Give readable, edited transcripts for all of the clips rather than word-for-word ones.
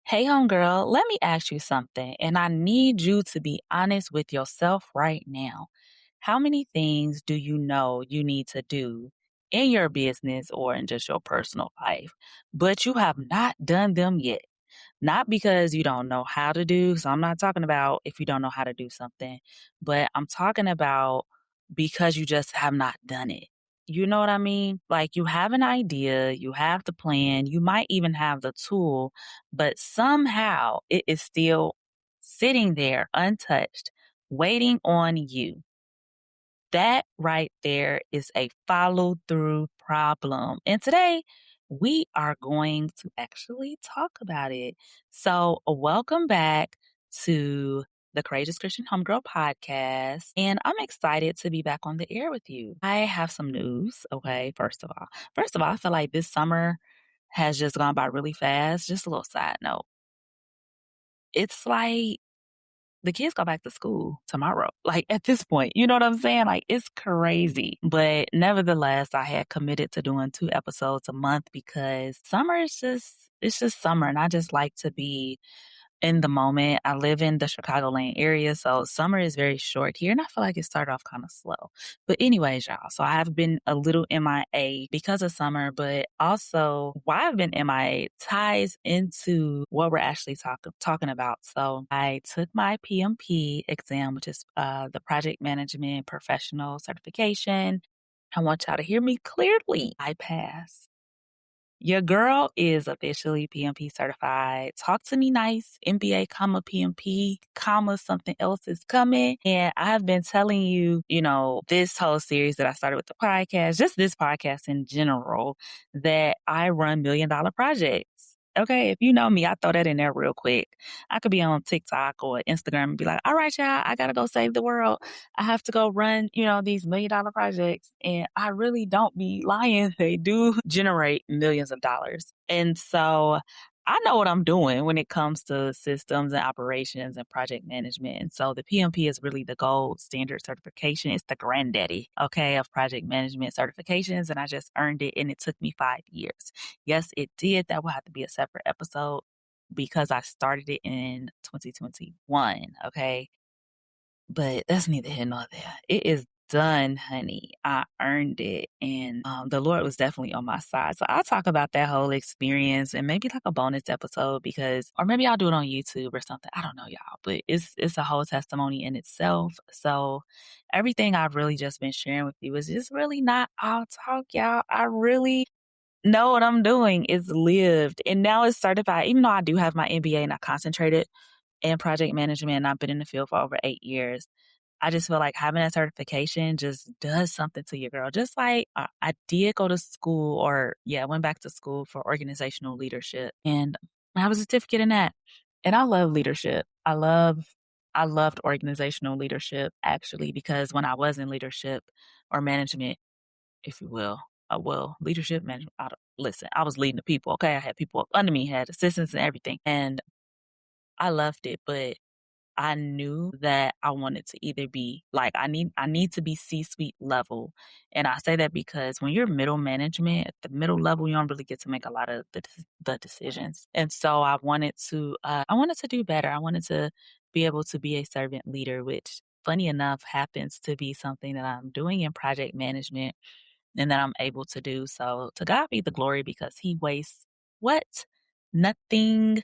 Hey, homegirl, let me ask you something, and I need you to be honest with yourself right now. How many things do you know you need to do in your business or in just your personal life, but you have not done them yet? Not because you don't know how to do, so I'm not talking about if you don't know how to do something, but I'm talking about because you just have not done it. You know what I mean? Like you have an idea, you have the plan, you might even have the tool, but somehow it is still sitting there untouched, waiting on you. That right there is a follow through problem. And today we are going to actually talk about it. So, welcome back to the Courageous Christian Homegirl podcast. And I'm excited to be back on the air with you. I have some news. Okay. First of all, I feel like this summer has just gone by really fast. Just a little side note. It's like the kids go back to school tomorrow. Like at this point, you know what I'm saying? Like it's crazy. But nevertheless, I had committed to doing 2 episodes a month because summer is it's just summer. And I just like to be in the moment. I live in the Chicagoland area, so summer is very short here, and I feel like it started off kind of slow. But anyways, y'all, so I have been a little MIA because of summer, but also why I've been MIA ties into what we're actually talking about. So I took my PMP exam, which is the Project Management Professional Certification. I want y'all to hear me clearly. I passed. Your girl is officially PMP certified. Talk to me nice. MBA, comma PMP, comma something else is coming. And I have been telling you, this whole series that I started with the podcast, just this podcast in general, that I run $1 million projects. Okay, if you know me, I throw that in there real quick. I could be on TikTok or Instagram and be like, all right, y'all, I gotta go save the world. I have to go run, these $1 million projects. And I really don't be lying. They do generate millions of dollars. And so I know what I'm doing when it comes to systems and operations and project management. And so the PMP is really the gold standard certification. It's the granddaddy, okay, of project management certifications. And I just earned it and it took me 5 years. Yes, it did. That will have to be a separate episode because I started it in 2021. Okay. But that's neither here nor there. It is done, honey. I earned it. And the Lord was definitely on my side. So I'll talk about that whole experience and maybe like a bonus episode or maybe I'll do it on YouTube or something. I don't know, y'all. But it's a whole testimony in itself. So everything I've really just been sharing with you is just really not all talk, y'all. I really know what I'm doing is lived. And now it's certified. Even though I do have my MBA and I concentrated in project management and I've been in the field for over 8 years. I just feel like having that certification just does something to your girl. Just like I did go to school I went back to school for organizational leadership and I have a certificate in that. And I love leadership. I loved organizational leadership actually because when I was in leadership or management, if you will, leadership management. Listen, I was leading the people. Okay. I had people under me, had assistants and everything. And I loved it, but I knew that I wanted to either be like I need to be C-suite level. And I say that because when you're middle management, at the middle level, you don't really get to make a lot of the decisions. And so I wanted to do better. I wanted to be able to be a servant leader, which funny enough happens to be something that I'm doing in project management and that I'm able to do. So to God be the glory because he wastes what? Nothing.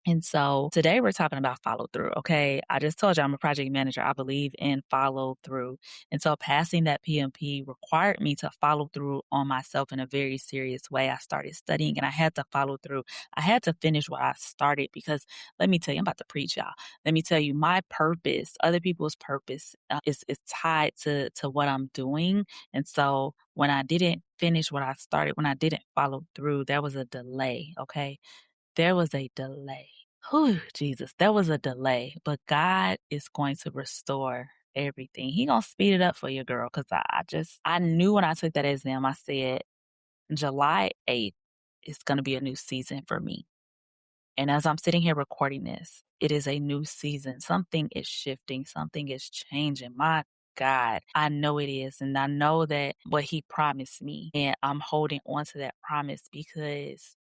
And so today we're talking about follow through. Okay. I just told you I'm a project manager. I believe in follow through. And so passing that PMP required me to follow through on myself in a very serious way. I started studying and I had to follow through. I had to finish what I started because let me tell you, I'm about to preach y'all. Let me tell you, my purpose, other people's purpose is tied to what I'm doing. And so when I didn't finish what I started, when I didn't follow through, there was a delay. Okay. There was a delay. Whew, Jesus, there was a delay, but God is going to restore everything. He gonna speed it up for you, girl. Cause I knew when I took that exam, I said July 8th is gonna be a new season for me. And as I'm sitting here recording this, it is a new season. Something is shifting. Something is changing. My God, I know it is. And I know that what he promised me and I'm holding on to that promise because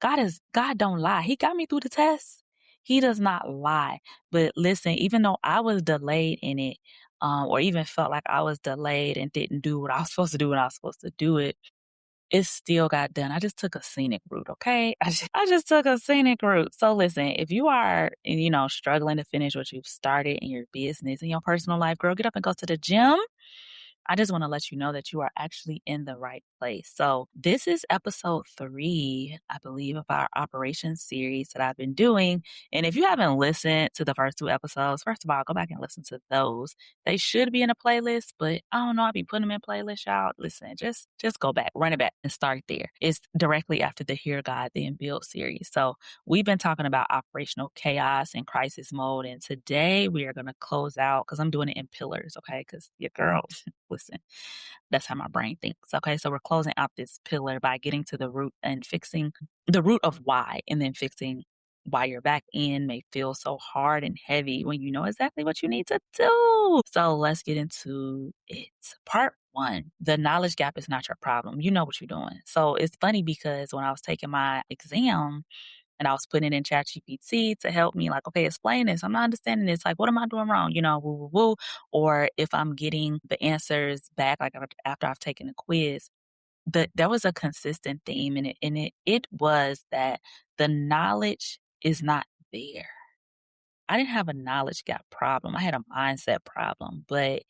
God don't lie. He got me through the test. He does not lie. But listen, even though I was delayed in it, or even felt like I was delayed and didn't do what I was supposed to do when I was supposed to do it, it still got done. I just took a scenic route, okay? I just took a scenic route. So listen, if you are, struggling to finish what you've started in your business, in your personal life, girl, get up and go to the gym. I just want to let you know that you are actually in the right place. So, this is episode 3, I believe, of our operations series that I've been doing. And if you haven't listened to the first 2 episodes, first of all, go back and listen to those. They should be in a playlist, but I don't know. I'll be putting them in playlists, y'all. Listen, just go back, run it back, and start there. It's directly after the Hear God Then Build series. So, we've been talking about operational chaos and crisis mode. And today we are going to close out because I'm doing it in pillars, okay? Because your girl. Listen, that's how my brain thinks. Okay. So we're closing out this pillar by getting to the root and fixing the root of why, and then fixing why your back end may feel so hard and heavy when you know exactly what you need to do. So let's get into it. Part 1, the knowledge gap is not your problem. You know what you're doing. So it's funny because when I was taking my exam, and I was putting it in ChatGPT to help me, like, okay, explain this. I'm not understanding this. Like, what am I doing wrong? Woo, woo, woo. Or if I'm getting the answers back, like after I've taken a quiz, there was a consistent theme in it. And it was that the knowledge is not there. I didn't have a knowledge gap problem. I had a mindset problem, but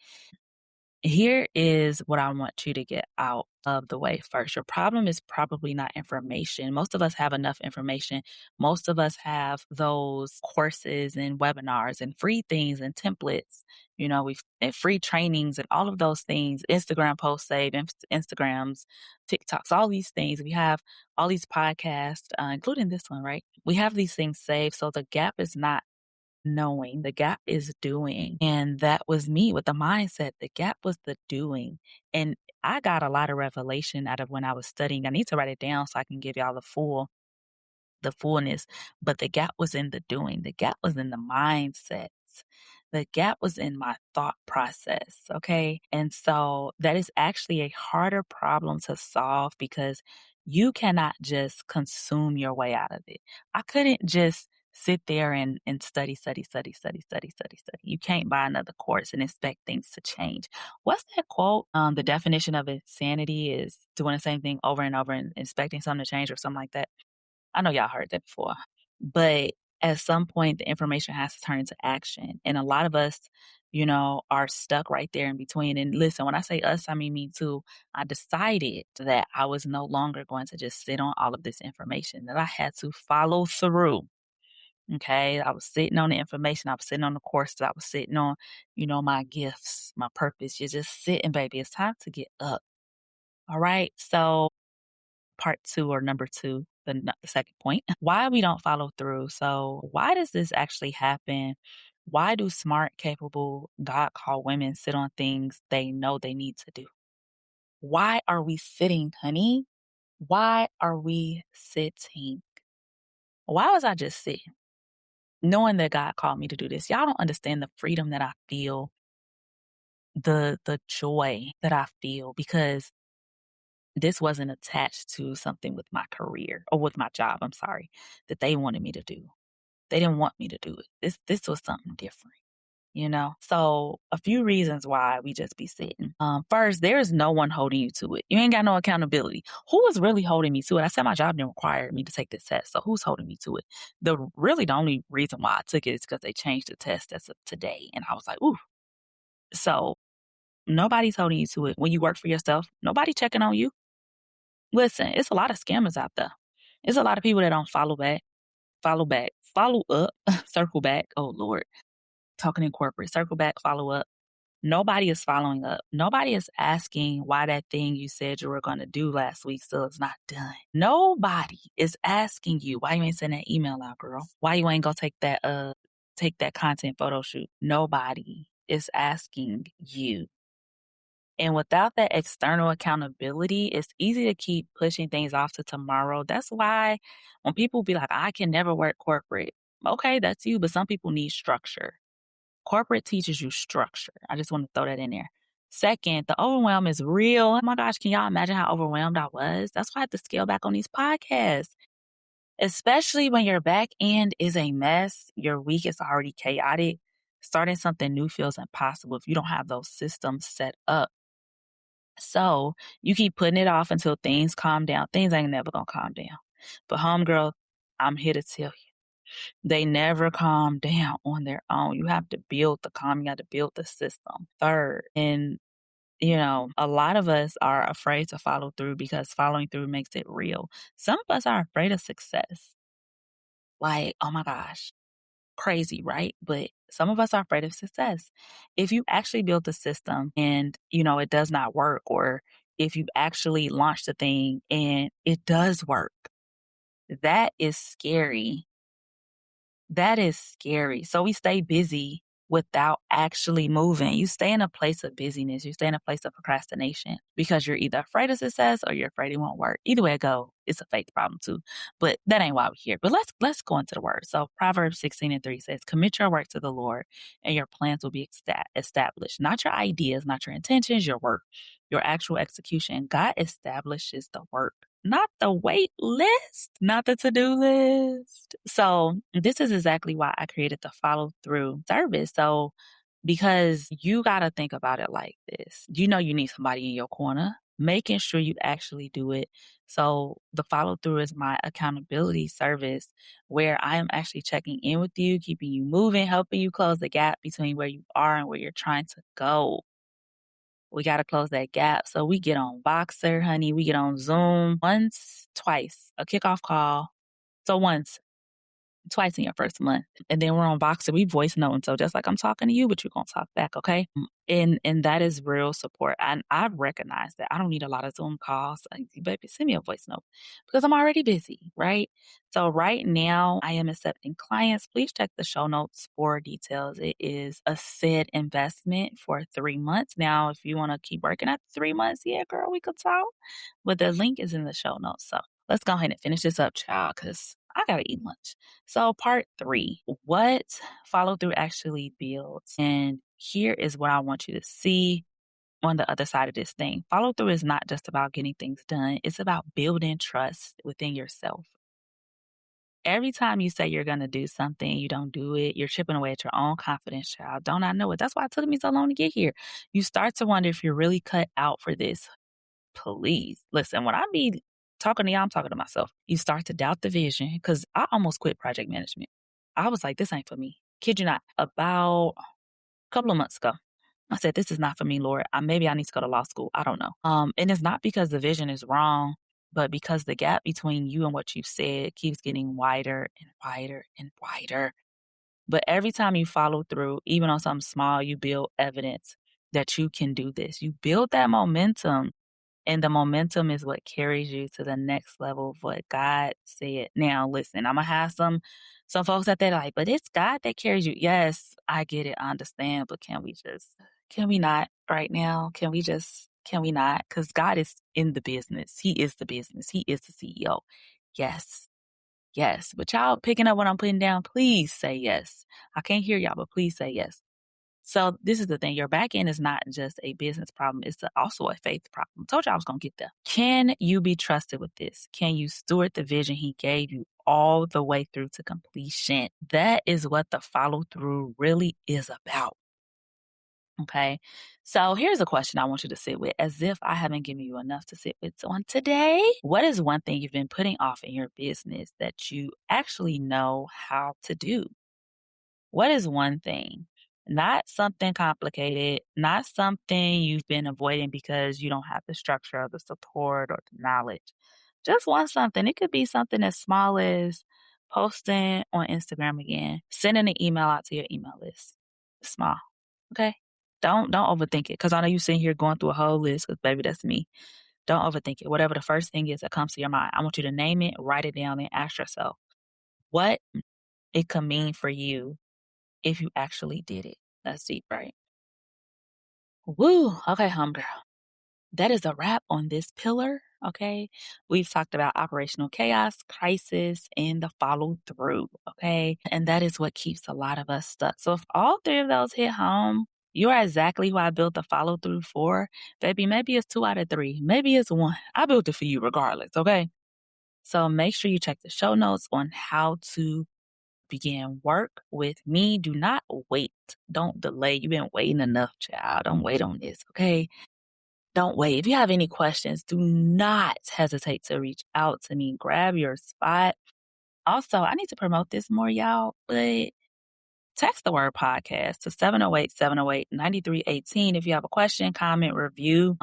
here is what I want you to get out of the way first. Your problem is probably not information. Most of us have enough information. Most of us have those courses and webinars and free things and templates. We've and free trainings and all of those things, Instagram posts saved, Instagrams, TikToks, all these things. We have all these podcasts, including this one, right? We have these things saved. So the gap is not knowing, the gap is doing. And that was me with the mindset. The gap was the doing. And I got a lot of revelation out of when I was studying. I need to write it down so I can give y'all the fullness, but the gap was in the doing. The gap was in the mindsets. The gap was in my thought process. Okay. And so that is actually a harder problem to solve because you cannot just consume your way out of it. I couldn't just sit there and study, study, study, study, study, study, study. You can't buy another course and expect things to change. What's that quote? The definition of insanity is doing the same thing over and over and expecting something to change or something like that. I know y'all heard that before, but at some point, the information has to turn into action. And a lot of us, are stuck right there in between. And listen, when I say us, I mean me too. I decided that I was no longer going to just sit on all of this information, that I had to follow through. Okay. I was sitting on the information. I was sitting on the courses. I was sitting on, my gifts, my purpose. You're just sitting, baby. It's time to get up. All right. So part 2 or number 2, the second point, why we don't follow through. So why does this actually happen? Why do smart, capable, God called women sit on things they know they need to do? Why are we sitting, honey? Why are we sitting? Why was I just sitting? Knowing that God called me to do this. Y'all don't understand the freedom that I feel, the joy that I feel because this wasn't attached to something with my career or with my job, I'm sorry, that they wanted me to do. They didn't want me to do it. This was something different. So a few reasons why we just be sitting. First, there is no one holding you to it. You ain't got no accountability. Who is really holding me to it? I said my job didn't require me to take this test. So who's holding me to it? The only reason why I took it is because they changed the test as of today. And I was like, ooh. So nobody's holding you to it. When you work for yourself, nobody checking on you. Listen, it's a lot of scammers out there. It's a lot of people that don't follow back, follow up, circle back. Oh Lord, talking in corporate, circle back, follow up. Nobody is following up. Nobody is asking why that thing you said you were going to do last week still is not done. Nobody is asking you why you ain't send that email out, girl. Why you ain't go take that content photo shoot. Nobody is asking you. And without that external accountability, it's easy to keep pushing things off to tomorrow. That's why when people be like, I can never work corporate. Okay, that's you, but some people need structure. Corporate teaches you structure. I just want to throw that in there. Second, the overwhelm is real. Oh my gosh, can y'all imagine how overwhelmed I was? That's why I had to scale back on these podcasts. especially when your back end is a mess, your week is already chaotic. Starting something new feels impossible if you don't have those systems set up. So you keep putting it off until things calm down. Things ain't never gonna calm down. But homegirl, I'm here to tell you, they never calm down on their own. You have to build the calm, you have to build the system third. And a lot of us are afraid to follow through because following through makes it real. Some of us are afraid of success. Like, oh my gosh, crazy, right? But some of us are afraid of success. If you actually build the system and, it does not work, or if you actually launch the thing and it does work, that is scary. That is scary. So we stay busy without actually moving. You stay in a place of busyness. You stay in a place of procrastination because you're either afraid of success or you're afraid it won't work. Either way it go, it's a faith problem too. But that ain't why we're here. But let's go into the word. So Proverbs 16:3 says, "Commit your work to the Lord, and your plans will be established. Not your ideas, not your intentions, your work, your actual execution. God establishes the work." Not the wait list, not the to-do list. So this is exactly why I created the follow through service. So because you got to think about it like this. You need somebody in your corner, making sure you actually do it. So the follow through is my accountability service where I am actually checking in with you, keeping you moving, helping you close the gap between where you are and where you're trying to go. We got to close that gap. So we get on Boxer, honey. We get on Zoom once, twice, a kickoff call. So once, twice in your first month. And then we're on Voxer. We voice note. So just like I'm talking to you, but you're gonna talk back, okay? And that is real support. And I recognize that I don't need a lot of Zoom calls. Baby, send me a voice note because I'm already busy, right? So right now I am accepting clients. Please check the show notes for details. It is a said investment for 3 months. Now, if you want to keep working at 3 months, yeah, girl, we could talk. But the link is in the show notes. So let's go ahead and finish this up, child, because I gotta eat lunch. So, part three, what follow through actually builds. And here is what I want you to see on the other side of this thing. Follow through is not just about getting things done, it's about building trust within yourself. Every time you say you're going to do something, you don't do it, you're chipping away at your own confidence, child. Don't I know it? That's why it took me so long to get here. You start to wonder if you're really cut out for this. Please listen, when I be talking to y'all, I'm talking to myself. You start to doubt the vision because I almost quit project management. I was like, this ain't for me. Kid you not. About a couple of months ago, I said, this is not for me, Lord. Maybe I need to go to law school. I don't know. And it's not because the vision is wrong, but because the gap between you and what you've said keeps getting wider and wider and wider. But every time you follow through, even on something small, you build evidence that you can do this. You build that momentum. And the momentum is what carries you to the next level of what God said. Now, listen, I'm gonna have some folks out there like, but it's God that carries you. Yes, I get it, I understand, but can we not right now? Can we not? Because God is in the business. He is the business. He is the CEO. Yes, yes. But y'all picking up what I'm putting down, please say yes. I can't hear y'all, but please say yes. So this is the thing. Your back end is not just a business problem. It's also a faith problem. I told you I was going to get there. Can you be trusted with this? Can you steward the vision he gave you all the way through to completion? That is what the follow through really is about. Okay. So here's a question I want you to sit with as if I haven't given you enough to sit with on today. What is one thing you've been putting off in your business that you actually know how to do? What is one thing? Not something complicated, not something you've been avoiding because you don't have the structure or the support or the knowledge. Just want something. It could be something as small as posting on Instagram again, sending an email out to your email list. Small. Okay. Don't overthink it. Cause I know you sitting here going through a whole list, cause baby, that's me. Don't overthink it. Whatever the first thing is that comes to your mind, I want you to name it, write it down, and ask yourself what it could mean for you if you actually did it. That's deep, right? Woo. Okay, homegirl. That is a wrap on this pillar. Okay. We've talked about operational chaos, crisis, and the follow through. Okay. And that is what keeps a lot of us stuck. So if all three of those hit home, you are exactly who I built the follow through for. Baby, maybe it's 2 out of 3. Maybe it's 1. I built it for you regardless. Okay. So make sure you check the show notes on how to begin work with me. Do not wait. Don't delay. You've been waiting enough, child. Don't wait on this, okay? Don't wait. If you have any questions, do not hesitate to reach out to me. Grab your spot. Also, I need to promote this more, y'all, but text the word podcast to 708-708-9318 if you have a question, comment, review.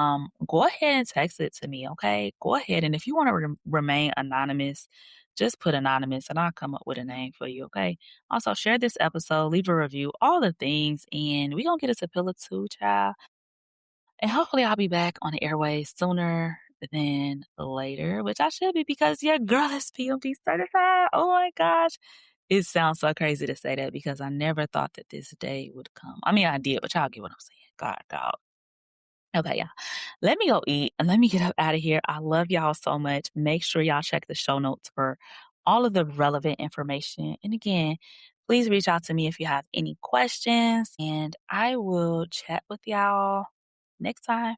Go ahead and text it to me, okay? Go ahead. And if you want to remain anonymous, just put anonymous and I'll come up with a name for you, okay? Also, share this episode, leave a review, all the things, and we're going to get it to Pillar 2, child. And hopefully I'll be back on the airways sooner than later, which I should be because your girl is PMP certified. Oh my gosh. It sounds so crazy to say that because I never thought that this day would come. I mean, I did, but y'all get what I'm saying. God, dog. Okay, yeah. Let me go eat and let me get up out of here. I love y'all so much. Make sure y'all check the show notes for all of the relevant information. And again, please reach out to me if you have any questions, and I will chat with y'all next time.